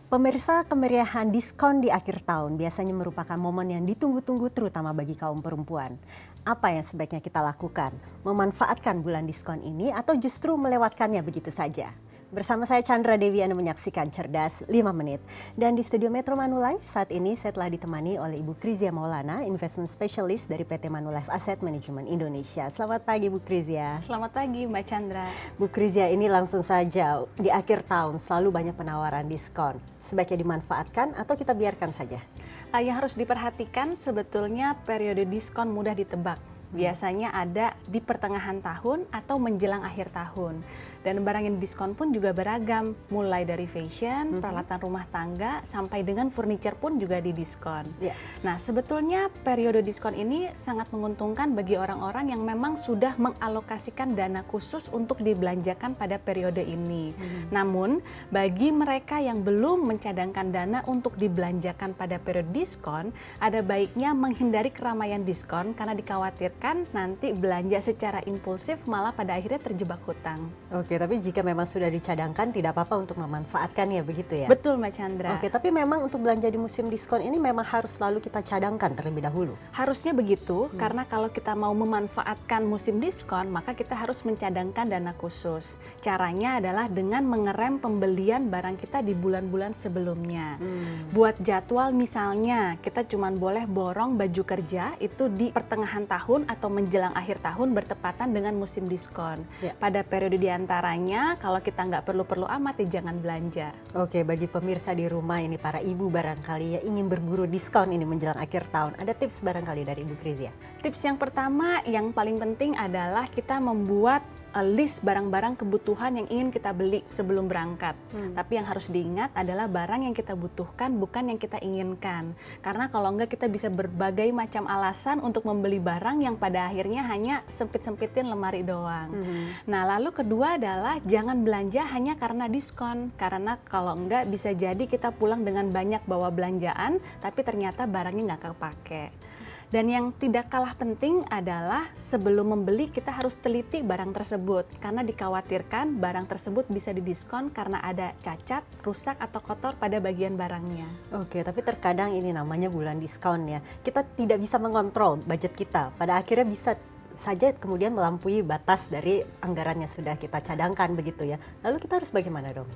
Pemirsa, kemeriahan diskon di akhir tahun biasanya merupakan momen yang ditunggu-tunggu terutama bagi kaum perempuan. Apa yang sebaiknya kita lakukan? Memanfaatkan bulan diskon ini atau justru melewatkannya begitu saja? Bersama saya Chandra Dewi, Anda menyaksikan Cerdas 5 Menit. Dan di studio Metro Manulife saat ini saya telah ditemani oleh Ibu Krizia Maulana, Investment Specialist dari PT Manulife Asset Management Indonesia. Selamat pagi Bu Krizia. Selamat pagi Mbak Chandra. Bu Krizia, ini langsung saja di akhir tahun selalu banyak penawaran diskon. Sebaiknya dimanfaatkan atau kita biarkan saja? Yang harus diperhatikan sebetulnya periode diskon mudah ditebak. Biasanya ada di pertengahan tahun atau menjelang akhir tahun. Dan barang yang diskon pun juga beragam, mulai dari fashion, peralatan rumah tangga, sampai dengan furniture pun juga didiskon. Nah, sebetulnya periode diskon ini sangat menguntungkan bagi orang-orang yang memang sudah mengalokasikan dana khusus untuk dibelanjakan pada periode ini. Namun, bagi mereka yang belum mencadangkan dana untuk dibelanjakan pada periode diskon, ada baiknya menghindari keramaian diskon karena dikhawatirkan nanti belanja secara impulsif malah pada akhirnya terjebak hutang. Oke, tapi jika memang sudah dicadangkan tidak apa-apa untuk memanfaatkannya begitu ya? Betul Mbak Chandra. Oke, tapi memang untuk belanja di musim diskon ini memang harus selalu kita cadangkan terlebih dahulu? Harusnya begitu, karena kalau kita mau memanfaatkan musim diskon, maka kita harus mencadangkan dana khusus. Caranya adalah dengan mengerem pembelian barang kita di bulan-bulan sebelumnya. Buat jadwal misalnya, kita cuma boleh borong baju kerja itu di pertengahan tahun atau menjelang akhir tahun bertepatan dengan musim diskon. Pada periode di antaranya, kalau kita nggak perlu-perlu amat ya jangan belanja. Oke, bagi pemirsa di rumah ini, para ibu barangkali ya ingin berburu diskon ini menjelang akhir tahun, ada tips barangkali dari Ibu Krizia? Tips yang pertama yang paling penting adalah kita membuat list barang-barang kebutuhan yang ingin kita beli sebelum berangkat. Tapi yang harus diingat adalah barang yang kita butuhkan bukan yang kita inginkan. Karena kalau enggak kita bisa berbagai macam alasan untuk membeli barang yang pada akhirnya hanya sempit-sempitin lemari doang. Nah, lalu kedua adalah jangan belanja hanya karena diskon. Karena kalau enggak bisa jadi kita pulang dengan banyak bawa belanjaan tapi ternyata barangnya nggak kepake. Dan yang tidak kalah penting adalah sebelum membeli kita harus teliti barang tersebut karena dikhawatirkan barang tersebut bisa didiskon karena ada cacat, rusak atau kotor pada bagian barangnya. Oke, tapi terkadang ini namanya bulan diskon ya. Kita tidak bisa mengontrol budget kita. Pada akhirnya bisa saja kemudian melampaui batas dari anggaran yang sudah kita cadangkan begitu ya. Lalu kita harus bagaimana dong?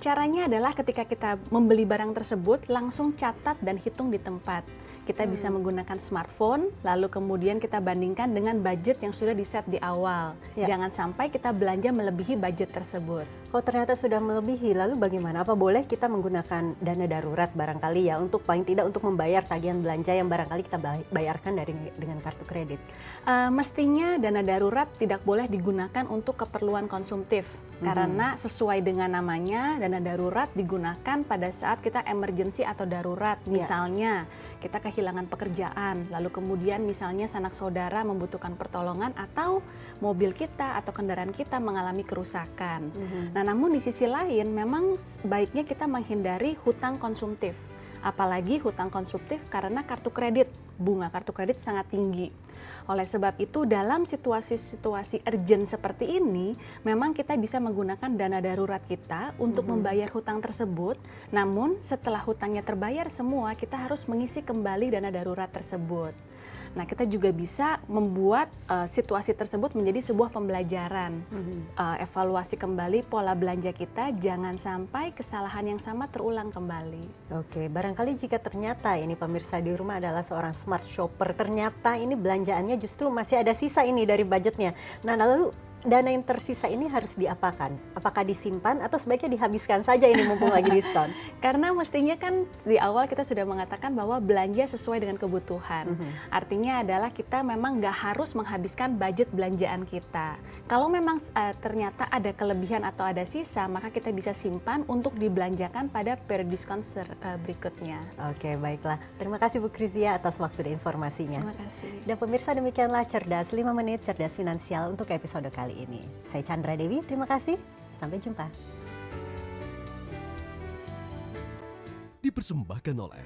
Caranya adalah ketika kita membeli barang tersebut langsung catat dan hitung di tempat. Kita bisa menggunakan smartphone, lalu kemudian kita bandingkan dengan budget yang sudah di-set di awal. Jangan sampai kita belanja melebihi budget tersebut. Kalau ternyata sudah melebihi, lalu bagaimana? Apa boleh kita menggunakan dana darurat barangkali ya, untuk paling tidak untuk membayar tagihan belanja yang barangkali kita bayarkan dengan kartu kredit? Mestinya dana darurat tidak boleh digunakan untuk keperluan konsumtif. Karena sesuai dengan namanya, dana darurat digunakan pada saat kita emergency atau darurat. Misalnya, kita kehilangan pekerjaan, lalu kemudian misalnya sanak saudara membutuhkan pertolongan atau mobil kita atau kendaraan kita mengalami kerusakan. Nah, namun di sisi lain memang baiknya kita menghindari hutang konsumtif. Apalagi hutang konsumtif karena kartu kredit, bunga kartu kredit sangat tinggi. Oleh sebab itu dalam situasi-situasi urgent seperti ini, memang kita bisa menggunakan dana darurat kita untuk membayar hutang tersebut. Namun setelah hutangnya terbayar semua, kita harus mengisi kembali dana darurat tersebut. Nah, kita juga bisa membuat situasi tersebut menjadi sebuah pembelajaran. Evaluasi kembali pola belanja kita, jangan sampai kesalahan yang sama terulang kembali. Oke, barangkali jika ternyata ini pemirsa di rumah adalah seorang smart shopper, ternyata ini belanjaannya justru masih ada sisa ini dari budgetnya. Nah, lalu dana yang tersisa ini harus diapakan? Apakah disimpan atau sebaiknya dihabiskan saja ini mumpung lagi diskon? Karena mestinya kan di awal kita sudah mengatakan bahwa belanja sesuai dengan kebutuhan. Artinya adalah kita memang nggak harus menghabiskan budget belanjaan kita. Kalau memang ternyata ada kelebihan atau ada sisa, maka kita bisa simpan untuk dibelanjakan pada periode diskon berikutnya. Oke, baiklah. Terima kasih Bu Krizia atas waktu dan informasinya. Terima kasih. Dan pemirsa, demikianlah Cerdas 5 Menit, Cerdas Finansial untuk episode kali ini. Saya Chandra Dewi, terima kasih. Sampai jumpa. Dipersembahkan oleh